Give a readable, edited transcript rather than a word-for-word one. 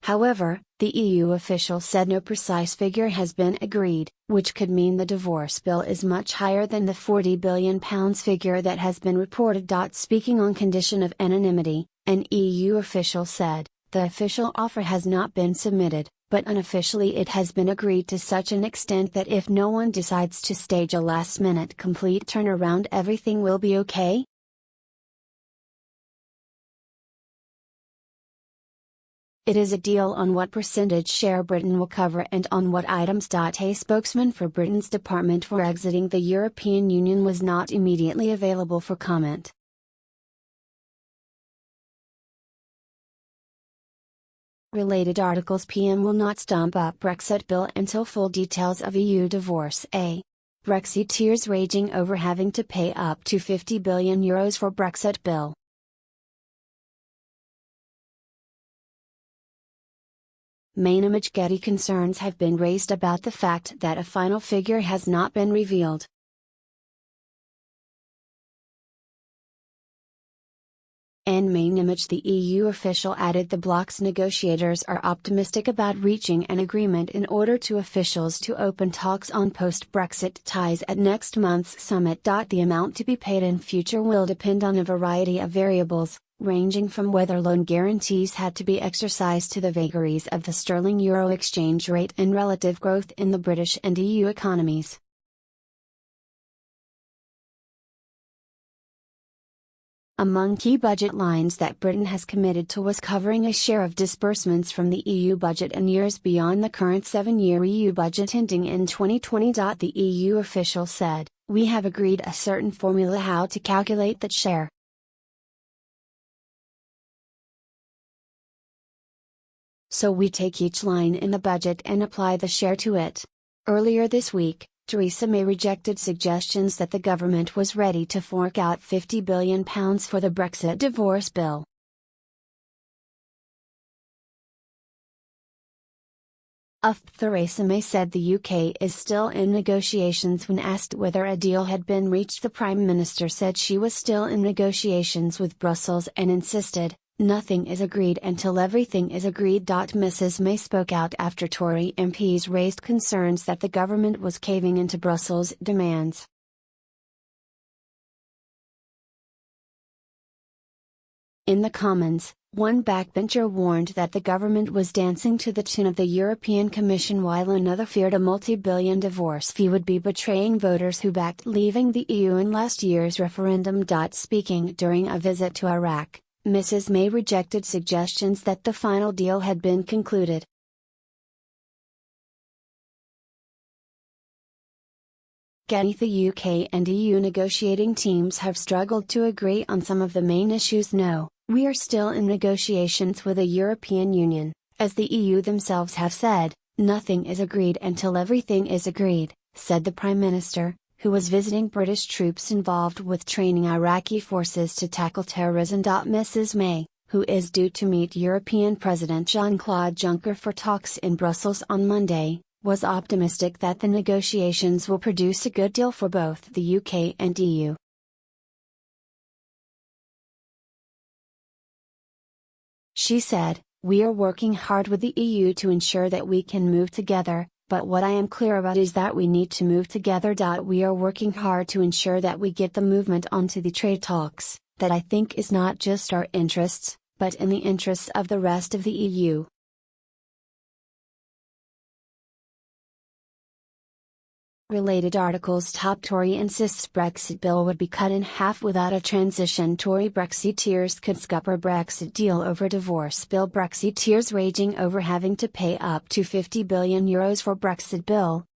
However, the EU official said no precise figure has been agreed, which could mean the divorce bill is much higher than the £40 billion figure that has been reported. Speaking on condition of anonymity, an EU official said, the official offer has not been submitted, but unofficially it has been agreed to such an extent that if no one decides to stage a last-minute complete turnaround, everything will be okay. It is a deal on what percentage share Britain will cover and on what items. A spokesman for Britain's Department for Exiting the European Union was not immediately available for comment. Related articles. PM will not stump up Brexit Bill until full details of EU divorce. Brexiteers raging over having to pay up to €50 billion for Brexit Bill. MAINIMAGE. Getty concerns have been raised about the fact that a final figure has not been revealed. And MAINIMAGE. The EU official added the bloc's negotiators are optimistic about reaching an agreement in order to officials to open talks on post-Brexit ties at next month's summit. The amount to be paid in future will depend on a variety of variables, ranging from whether loan guarantees had to be exercised to the vagaries of the sterling-euro exchange rate and relative growth in the British and EU economies. Among key budget lines that Britain has committed to was covering a share of disbursements from the EU budget in years beyond the current 7-year EU budget ending in 2020. The EU official said, "We have agreed a certain formula how to calculate that share. So we take each line in the budget and apply the share to it." Earlier this week, Theresa May rejected suggestions that the government was ready to fork out £50 billion for the Brexit divorce bill. Theresa May said the UK is still in negotiations. When asked whether a deal had been reached, the Prime Minister said she was still in negotiations with Brussels and insisted, "Nothing is agreed until everything is agreed." Mrs May spoke out after Tory MPs raised concerns that the government was caving into Brussels' demands. In the Commons, one backbencher warned that the government was dancing to the tune of the European Commission, while another feared a multi-billion divorce fee would be betraying voters who backed leaving the EU in last year's referendum. Speaking during a visit to Iraq, Mrs May rejected suggestions that the final deal had been concluded. Getty. The UK and EU negotiating teams have struggled to agree on some of the main issues. "No, we are still in negotiations with the European Union, as the EU themselves have said, nothing is agreed until everything is agreed," said the Prime Minister, who was visiting British troops involved with training Iraqi forces to tackle terrorism. Mrs May, who is due to meet European President Jean-Claude Juncker for talks in Brussels on Monday, was optimistic that the negotiations will produce a good deal for both the UK and EU. She said, "We are working hard with the EU to ensure that we can move together, but what I am clear about is that we need to move together. We are working hard to ensure that we get the movement onto the trade talks, that I think is not just our interests, but in the interests of the rest of the EU." Related articles. Tory insists Brexit bill would be cut in half without a transition. Tory Brexiteers could scupper Brexit deal over divorce bill. Brexiteers raging over having to pay up to €50 billion for Brexit bill.